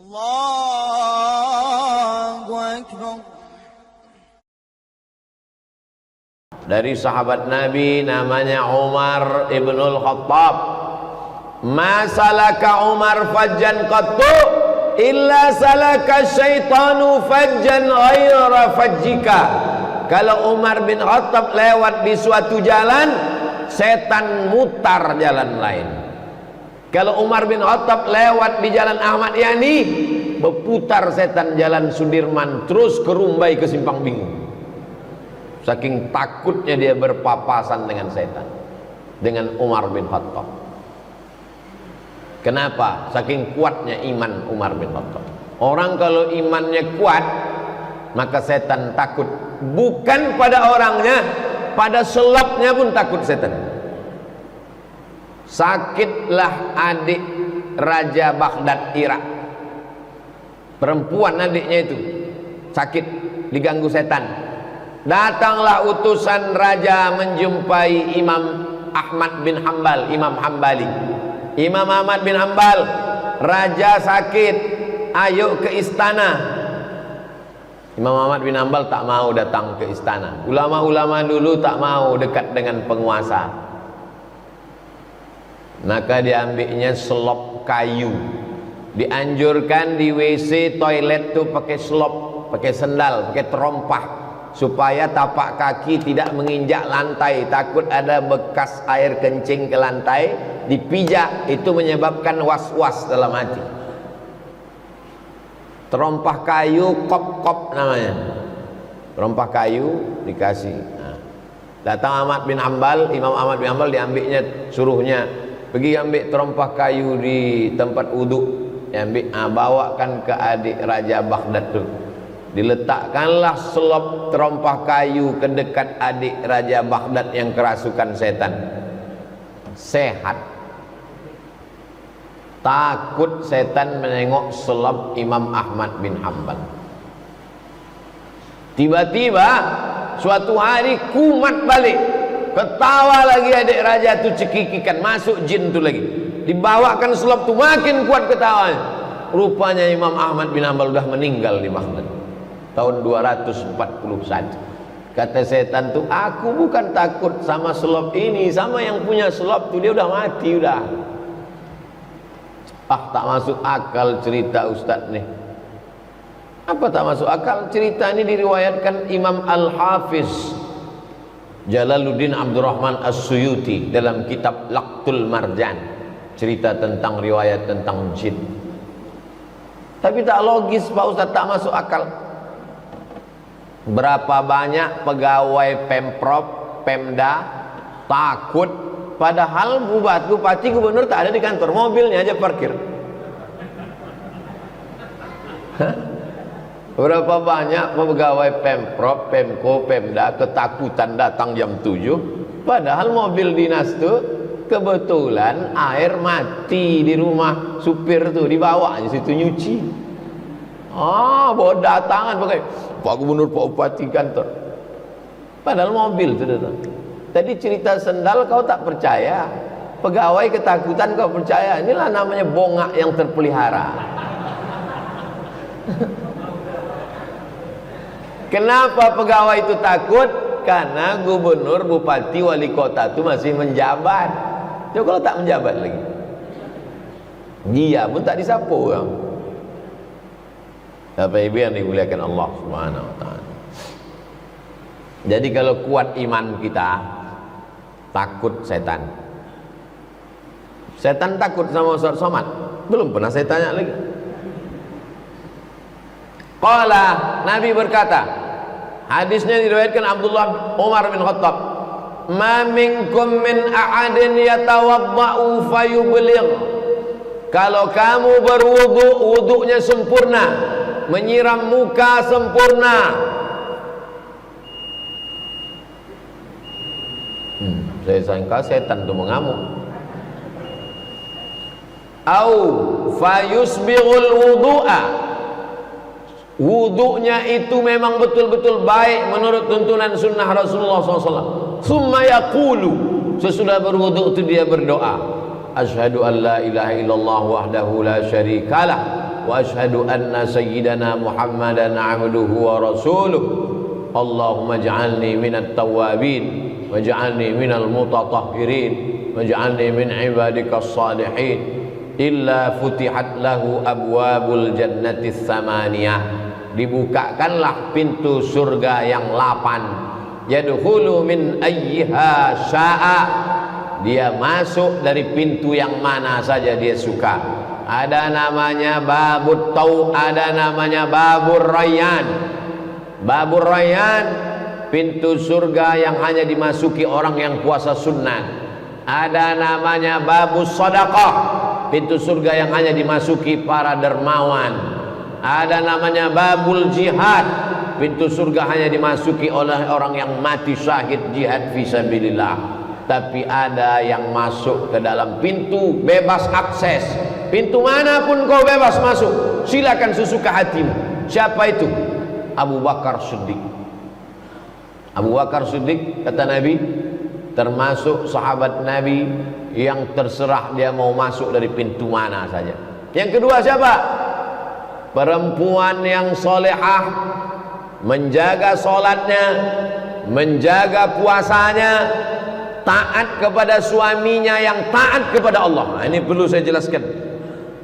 Allahu Akbar. Dari sahabat Nabi namanya Umar ibnul Khattab. Ma salaka Umar fajjan qattu illa salaka syaitanu fajjan ghaira fajjika. Kalau Umar bin Khattab lewat di suatu jalan, setan mutar jalan lain. Kalau Umar bin Khattab lewat di jalan Ahmad Yani, berputar setan jalan Sudirman terus ke Rumbai ke Simpang Bingung. Saking takutnya dia berpapasan dengan setan, dengan Umar bin Khattab. Kenapa? Saking kuatnya iman Umar bin Khattab. Orang kalau imannya kuat, maka setan takut. Bukan pada orangnya, pada selapnya pun takut setan. Sakitlah adik Raja Baghdad Irak. Perempuan adiknya itu sakit, diganggu setan. Datanglah utusan raja menjumpai Imam Ahmad bin Hanbal, Imam Hambali. Imam Ahmad bin Hanbal, raja sakit, ayo ke istana. Imam Ahmad bin Hanbal tak mau datang ke istana. Ulama-ulama dulu tak mau dekat dengan penguasa. Maka diambilnya selop kayu. Dianjurkan di WC toilet tuh pakai selop, pakai sendal, pakai terompah, supaya tapak kaki tidak menginjak lantai, takut ada bekas air kencing ke lantai, dipijak, itu menyebabkan was-was dalam hati. Terompah kayu, kop-kop namanya. Terompah kayu dikasih. Nah, datang Ahmad bin Hanbal, Imam Ahmad bin Hanbal diambilnya, suruhnya pergi ambil terompah kayu di tempat wudhu, diambil, bawakan ke adik Raja Baghdad tu. Diletakkanlah selop terompah kayu ke dekat adik Raja Baghdad yang kerasukan setan. Sehat. Takut setan menengok selop Imam Ahmad bin Hanbal. Tiba-tiba suatu hari kumat balik, ketawa lagi adik raja tu, cekikikan, masuk jin tu lagi. Dibawakan selop tu, makin kuat ketawanya. Rupanya Imam Ahmad bin Hanbal sudah meninggal di Baghdad tahun 241. Kata setan tu, aku bukan takut sama selop ini, sama yang punya selop tu, dia udah mati udah. Tak masuk akal cerita ustaz nih. Apa tak masuk akal? Cerita ini diriwayatkan Imam Al-Hafiz Jalaluddin Abdurrahman As-Suyuti dalam kitab Laqtul Marjan, cerita tentang riwayat tentang jin. Tapi tak logis Pak Ustaz, tak masuk akal. Berapa banyak pegawai Pemprov, Pemda takut, padahal bupati, gubernur tak ada di kantor, mobilnya aja parkir. Berapa banyak pegawai Pemprov, Pemko, Pemda ketakutan datang jam 7, padahal mobil dinas tu kebetulan air mati di rumah supir tu, dibawa aja situ nyuci. Bawa datangan pakai Pak Gubernur, Pak Bupati kantor, padahal mobil tu datang. Tadi cerita sendal kau tak percaya, pegawai ketakutan kau percaya. Inilah namanya bongak yang terpelihara. Kenapa pegawai itu takut? Karena gubernur, bupati, wali kota itu masih menjabat. Coba kalau tak menjabat lagi, dia pun tak disapu kan? Bapak Ibu yang dimuliakan Allah Subhanahu wa taala. Jadi kalau kuat iman kita, takut setan. Setan takut sama Ustaz Somad? Belum pernah saya tanya lagi. Qala, Nabi berkata, hadisnya diriwayatkan Abdullah Umar bin Khattab, ma minkum min ahadin yatawadda'u fayubligh. Kalau kamu berwudu, wudunya sempurna, menyiram muka sempurna, saya sangka setan itu mengamuk. Au fayusbighul wudu'a, wudunya itu memang betul-betul baik menurut tuntunan sunnah Rasulullah SAW. Summa yaqulu, sesudah berwudu itu dia berdoa, asyhadu an la ilaha illallah wahdahu la syarikalah wa asyhadu anna sayyidana Muhammadan abduhu wa rasuluh. Allahumma ij'alni minat tawwabin waj'alni minal mutatahhirin waj'alni min ibadikas salihin. Illa futihat lahu abwabul jannati tsamaniyah, dibukakanlah pintu surga yang 8. Yadkhulu min ayyiha syaa, dia masuk dari pintu yang mana saja dia suka. Ada namanya babut tau, ada namanya babur rayyan. Babur rayyan, pintu surga yang hanya dimasuki orang yang puasa sunnah. Ada namanya babus sedekah, pintu surga yang hanya dimasuki para dermawan. Ada namanya babul jihad, pintu surga hanya dimasuki oleh orang yang mati syahid jihad fisabilillah. Tapi ada yang masuk ke dalam pintu bebas akses, pintu manapun kau bebas masuk, silakan sesuka hatimu. Siapa itu? Abu Bakar Siddiq. Abu Bakar Siddiq, kata Nabi, termasuk sahabat Nabi yang terserah dia mau masuk dari pintu mana saja. Yang kedua siapa? Perempuan yang solehah, menjaga solatnya, menjaga puasanya, taat kepada suaminya yang taat kepada Allah. Nah, ini perlu saya jelaskan.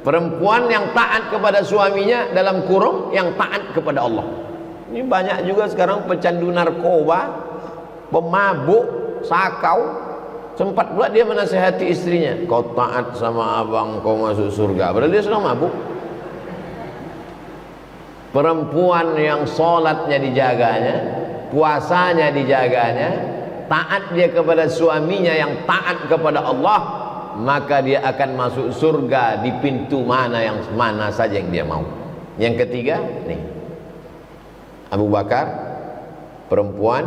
Perempuan yang taat kepada suaminya dalam kurung yang taat kepada Allah. Ini banyak juga sekarang pecandu narkoba, pemabuk, sakau. Sempat pula dia menasihati istrinya, kau taat sama abang kau masuk surga, padahal dia sedang mabuk. Perempuan yang sholatnya dijaganya, puasanya dijaganya, taat dia kepada suaminya yang taat kepada Allah, maka dia akan masuk surga di pintu mana saja yang dia mau. Yang ketiga nih, Abu Bakar, perempuan,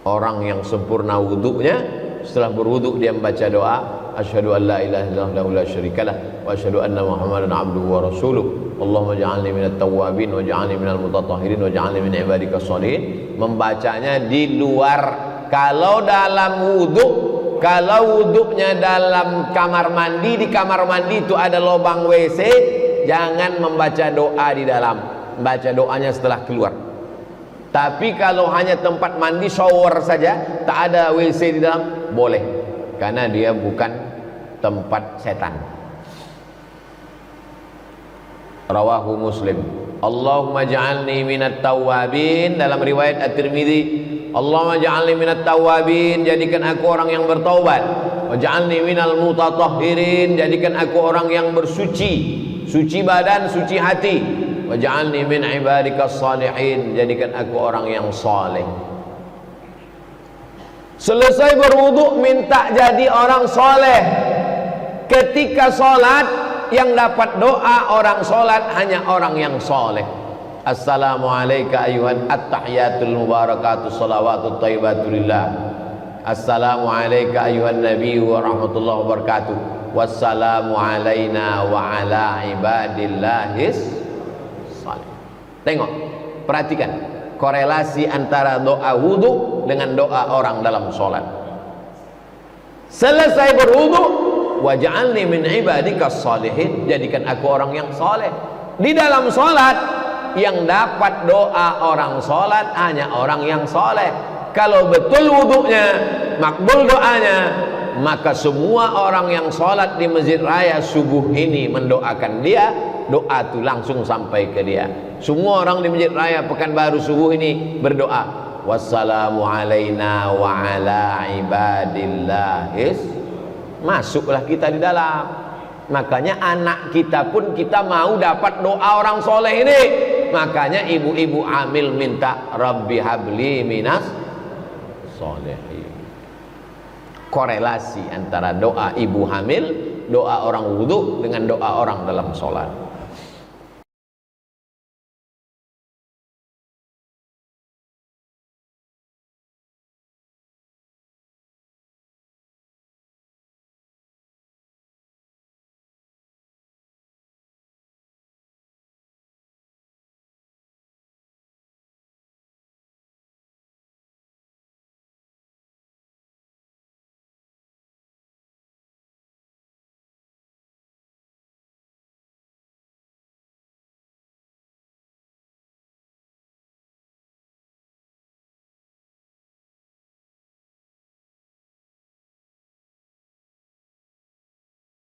orang yang sempurna wudunya. Setelah berwudu dia membaca doa, asyhadu an la ilaha illallah la syarikalah wa asyhadu anna Muhammadan abduhu wa rasuluh. Allahumma ja'alni minat tawwabin wa ja'alni minal mutatahhirin wa ja'alni min ibadikas shalihin. Membacanya di luar. Kalau dalam wudu, kalau wudunya dalam kamar mandi, di kamar mandi itu ada lubang WC, jangan membaca doa di dalam. Baca doanya setelah keluar. Tapi kalau hanya tempat mandi shower saja, tak ada WC di dalam, boleh, karena dia bukan tempat setan. Rawahu Muslim. Allahumma ja'alni minat tawwabin, dalam riwayat At-Tirmidzi, Allahumma ja'alni minat tawwabin, jadikan aku orang yang bertaubat. Wa ja'alni minal mutatahhirin, jadikan aku orang yang bersuci, suci badan, suci hati. Waj'alni min ibadikas salihin, jadikan aku orang yang saleh. Selesai berwudu minta jadi orang saleh. Ketika salat yang dapat doa orang salat hanya orang yang saleh. Assalamu alayka ayyuhan at-tahiyatul mubarakatuh salawatut thayyibatulillah. Assalamu alayka ayyuhan nabiyyu wa rahmatullahi wabarakatuh. Wassalamu alayna wa ala ibadillahis. Tengok, perhatikan korelasi antara doa wudu dengan doa orang dalam sholat. Selesai berwudu, waj'alni min ibadikas shalihin, jadikan aku orang yang soleh. Di dalam sholat yang dapat doa orang sholat hanya orang yang soleh. Kalau betul wudunya, makbul doanya, maka semua orang yang sholat di masjid raya subuh ini mendoakan dia, doa itu langsung sampai ke dia. Semua orang di masjid raya Pekanbaru subuh ini berdoa, wassalamu alaina wa ala ibadillahis. Masuklah kita di dalam. Makanya anak kita pun kita mau dapat doa orang soleh ini. Makanya ibu-ibu hamil minta Rabbi habli minas solehin. Korelasi antara doa ibu hamil, doa orang wudu dengan doa orang dalam sholat.